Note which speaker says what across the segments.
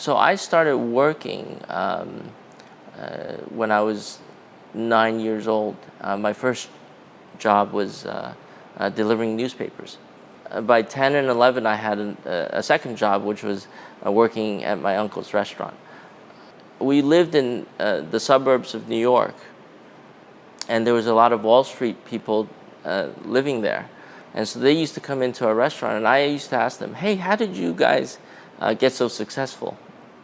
Speaker 1: So I started working when I was 9 years old. My first job was delivering newspapers. By 10 and 11, I had a second job, which was working at my uncle's restaurant. We lived in the suburbs of New York, and there was a lot of Wall Street people living there. And so they used to come into our restaurant, and I used to ask them, hey, how did you guys get so successful?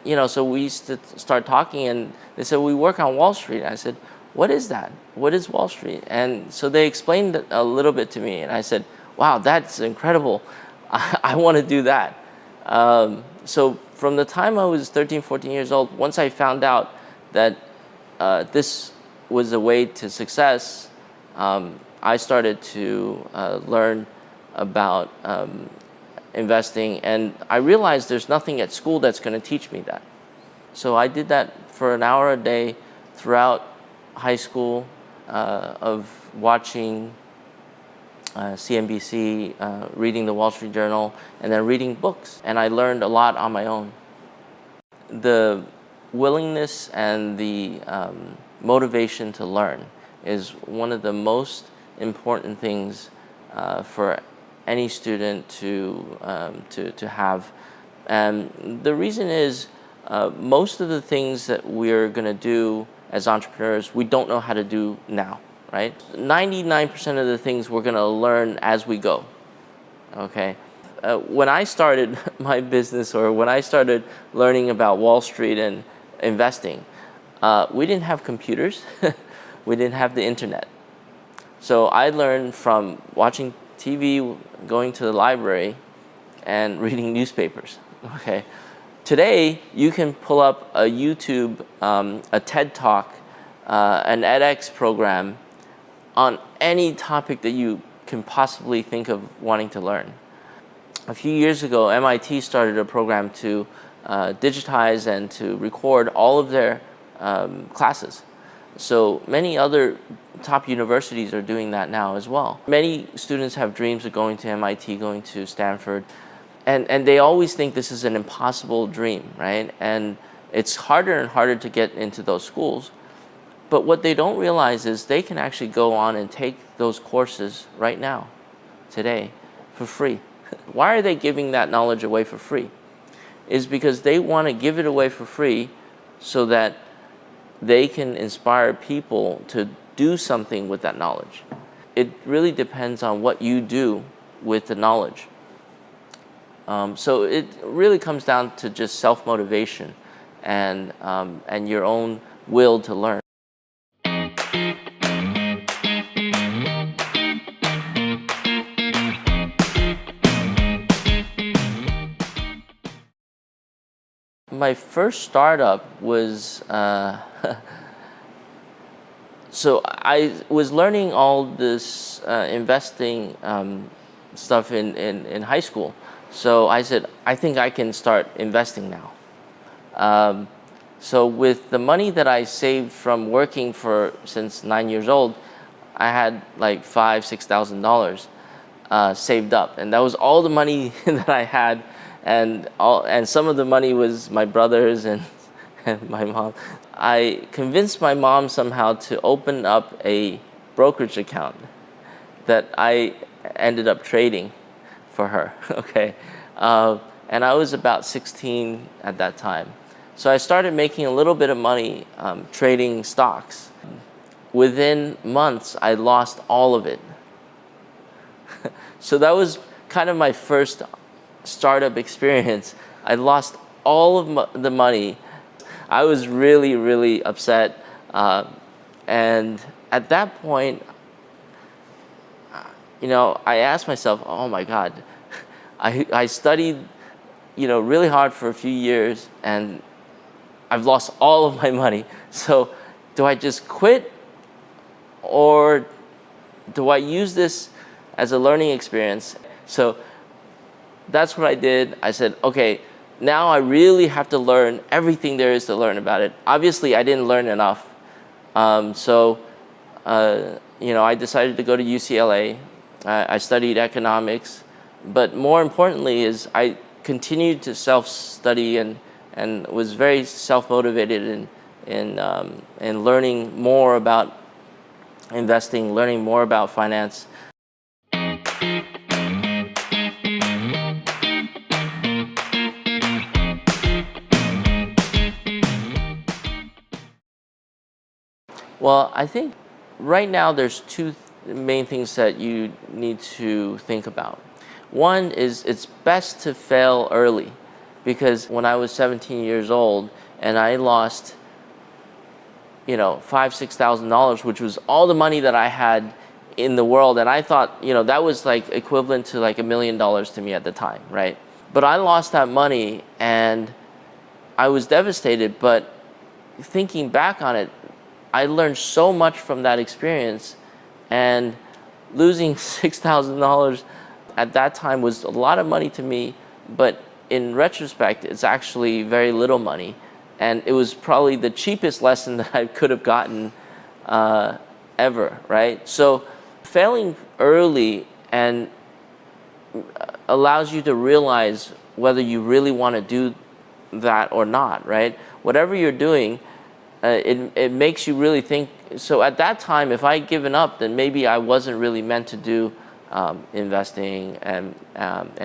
Speaker 1: You know, so we used to start talking, and they said, we work on Wall Street. And I said, what is that? What is Wall Street? And so they explained it a little bit to me, and I said, wow, that's incredible. I want to do that. So from the time I was 13, 14 years old, once I found out that this was a way to success, I started to learn about investing, and I realized there's nothing at school that's going to teach me that. So I did that for an hour a day throughout high school, of watching CNBC, reading the Wall Street Journal, and then reading books. And I learned a lot on my own. The willingness and the motivation to learn is one of the most important things for any student to have. And the reason is most of the things that we're going to do as entrepreneurs, we don't know how to do now, right? 99% of the things we're going to learn as we go, okay? When I started my business, or when I started learning about Wall Street and investing, we didn't have computers. We didn't have the internet. So I learned from watching TV, going to the library, and reading newspapers, okay? Today, you can pull up a YouTube, a TED Talk, an edX program on any topic that you can possibly think of wanting to learn. A few years ago, MIT started a program to digitize and to record all of their classes. So many other top universities are doing that now as well. Many students have dreams of going to MIT, going to Stanford, and they always think this is an impossible dream, right? And it's harder and harder to get into those schools. But what they don't realize is they can actually go on and take those courses right now, today, for free. Why are they giving that knowledge away for free? Is because they want to give it away for free so that they can inspire people to do something with that knowledge. It really depends on what you do with the knowledge. So it really comes down to just self-motivation and your own will to learn. My first startup was, so I was learning all this investing stuff in high school. So I said, I think I can start investing now. So with the money that I saved from working since 9 years old, I had like $5,000–6,000 saved up, and that was all the money that I had. And some of the money was my brother's and my mom. I convinced my mom somehow to open up a brokerage account that I ended up trading for her, okay? And I was about 16 at that time. So I started making a little bit of money trading stocks. Within months, I lost all of it. So that was kind of my first startup experience. I lost all of the money. I was really, really upset. And at that point, you know, I asked myself, oh my God, I studied, you know, really hard for a few years, and I've lost all of my money. So do I just quit, or do I use this as a learning experience? So that's what I did. I said, okay, now I really have to learn everything there is to learn about it. Obviously, I didn't learn enough. You know, I decided to go to UCLA. I studied economics, but more importantly is I continued to self-study and and was very self-motivated in learning more about investing, learning more about finance. Well, I think right now there's two main things that you need to think about. One is it's best to fail early, because when I was 17 years old and I lost, $5,000-$6,000, which was all the money that I had in the world, and I thought, that was like equivalent to like $1 million to me at the time, right? But I lost that money and I was devastated. But thinking back on it, I learned so much from that experience, and losing $6,000 at that time was a lot of money to me, but in retrospect, it's actually very little money, and it was probably the cheapest lesson that I could have gotten ever, right? So failing early and allows you to realize whether you really want to do that or not, right? Whatever you're doing, it makes you really think. So at that time, if I had given up, then maybe I wasn't really meant to do investing and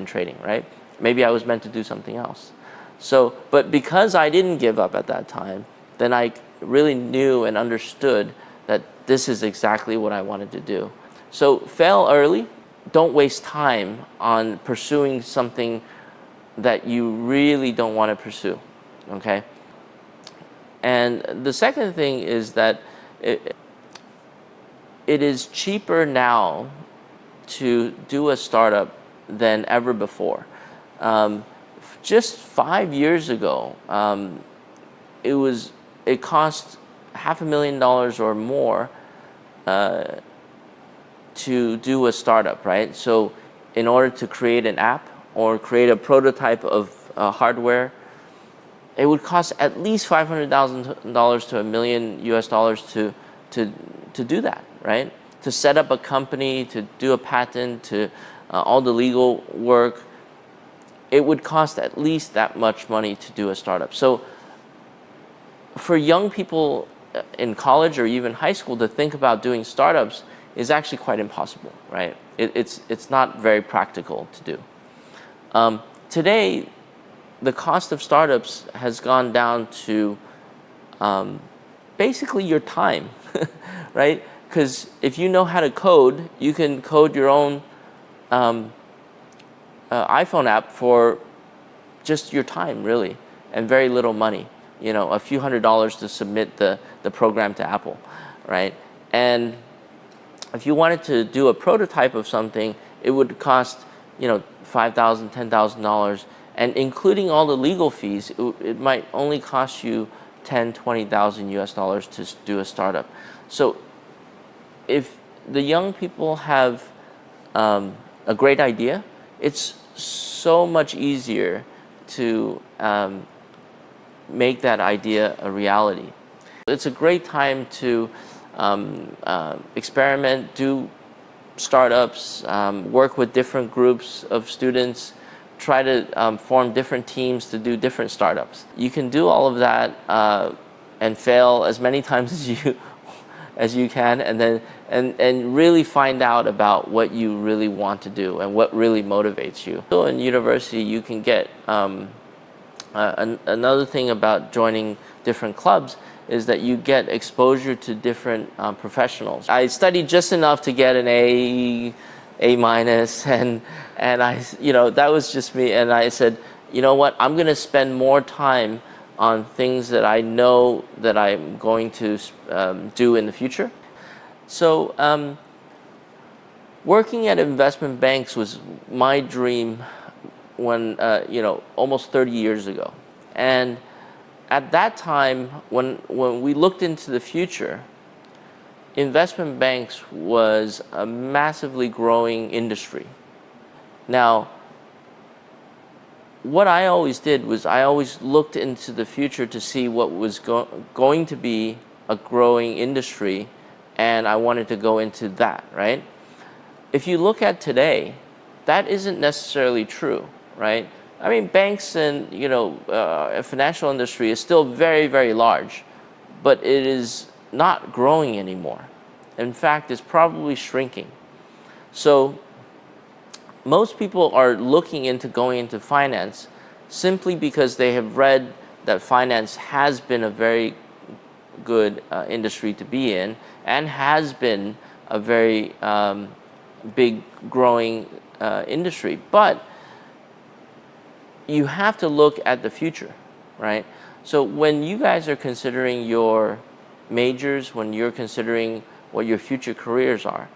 Speaker 1: trading, right? Maybe I was meant to do something else. So, but because I didn't give up at that time, then I really knew and understood that this is exactly what I wanted to do. So fail early. Don't waste time on pursuing something that you really don't want to pursue, okay? And the second thing is that it is cheaper now to do a startup than ever before. Just 5 years ago, it cost $500,000 or more to do a startup, right? So in order to create an app or create a prototype of hardware, it would cost at least $500,000 to $1 million to do that, right? To set up a company, to do a patent, to all the legal work, it would cost at least that much money to do a startup. So for young people in college or even high school to think about doing startups is actually quite impossible, right? It's not very practical to do. Today, the cost of startups has gone down to basically your time, right? Because if you know how to code, you can code your own iPhone app for just your time, really, and very little money. A few $100s to submit the program to Apple, right? And if you wanted to do a prototype of something, it would cost, $5,000, $10,000, and including all the legal fees, it might only cost you $10,000, $20,000 to do a startup. So if the young people have a great idea, it's so much easier to make that idea a reality. It's a great time to experiment, do startups, work with different groups of students, try to form different teams to do different startups. You can do all of that and fail as many times as you can, and then really find out about what you really want to do and what really motivates you. So in university, you can get another thing about joining different clubs is that you get exposure to different professionals. I studied just enough to get an A minus, and I, that was just me. And I said, you know what, I'm going to spend more time on things that I know that I'm going to do in the future. So working at investment banks was my dream when, almost 30 years ago. And at that time, when we looked into the future, investment banks was a massively growing industry. Now, what I always did was I always looked into the future to see what was going to be a growing industry, and I wanted to go into that, right? If you look at today, that isn't necessarily true, right? I mean, banks and financial industry is still very, very large, but it is not growing anymore. In fact, it's probably shrinking. So most people are looking into going into finance simply because they have read that finance has been a very good industry to be in and has been a very big growing industry. But you have to look at the future, right? So when you guys are considering your majors, when you're considering what your future careers are,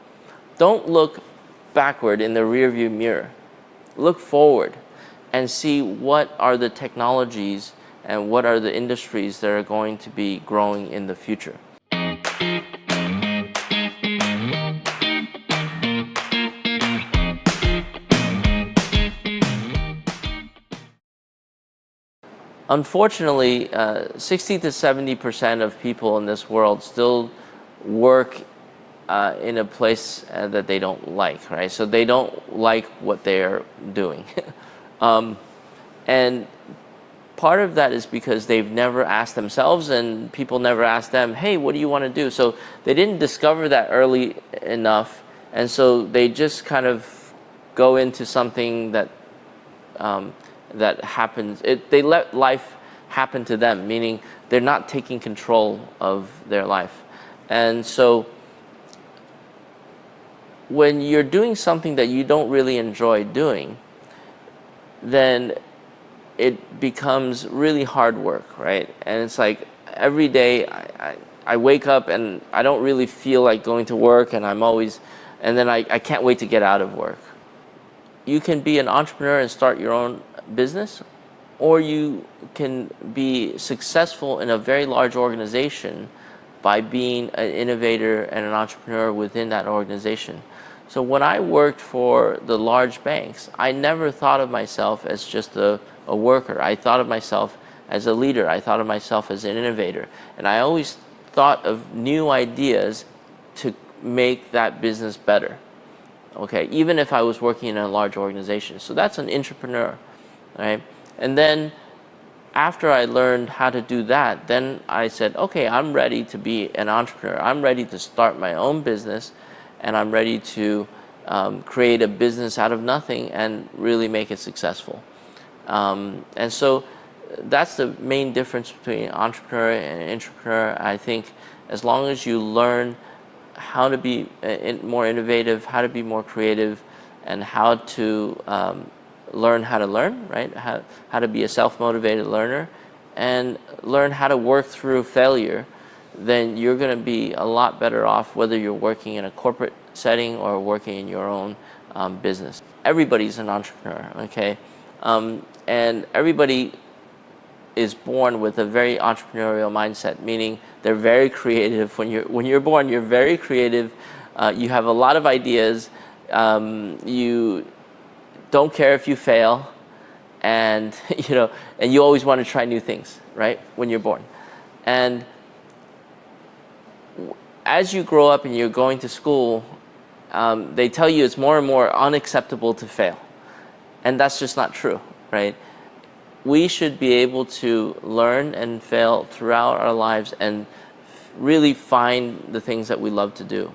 Speaker 1: don't look backward in the rearview mirror. Look forward and see what are the technologies and what are the industries that are going to be growing in the future. Unfortunately, 60 to 70% of people in this world still work in a place that they don't like, right? So they don't like what they're doing. And part of that is because they've never asked themselves, and people never asked them, hey, what do you want to do? So they didn't discover that early enough, and so they just kind of go into something that that happens. They let life happen to them, meaning they're not taking control of their life. And so when you're doing something that you don't really enjoy doing, then it becomes really hard work, right? And it's like every day I wake up and I don't really feel like going to work, and then I can't wait to get out of work. You can be an entrepreneur and start your own business, or you can be successful in a very large organization by being an innovator and an entrepreneur within that organization. So when I worked for the large banks, I never thought of myself as just a worker. I thought of myself as a leader. I thought of myself as an innovator. And I always thought of new ideas to make that business better. Okay, even if I was working in a large organization. So that's an entrepreneur, right? And then after I learned how to do that, then I said, okay, I'm ready to be an entrepreneur. I'm ready to start my own business, and I'm ready to create a business out of nothing and really make it successful. And so that's the main difference between entrepreneur and entrepreneur. I think as long as you learn how to be more innovative, how to be more creative, and how to learn how to learn, right? How to be a self-motivated learner and learn how to work through failure, then you're going to be a lot better off whether you're working in a corporate setting or working in your own business. Everybody's an entrepreneur, okay? And everybody is born with a very entrepreneurial mindset, meaning they're very creative. When you're born, you're very creative. You have a lot of ideas. You don't care if you fail, and and you always want to try new things, right? When you're born, and as you grow up and you're going to school, they tell you it's more and more unacceptable to fail, and that's just not true, right? We should be able to learn and fail throughout our lives and really find the things that we love to do.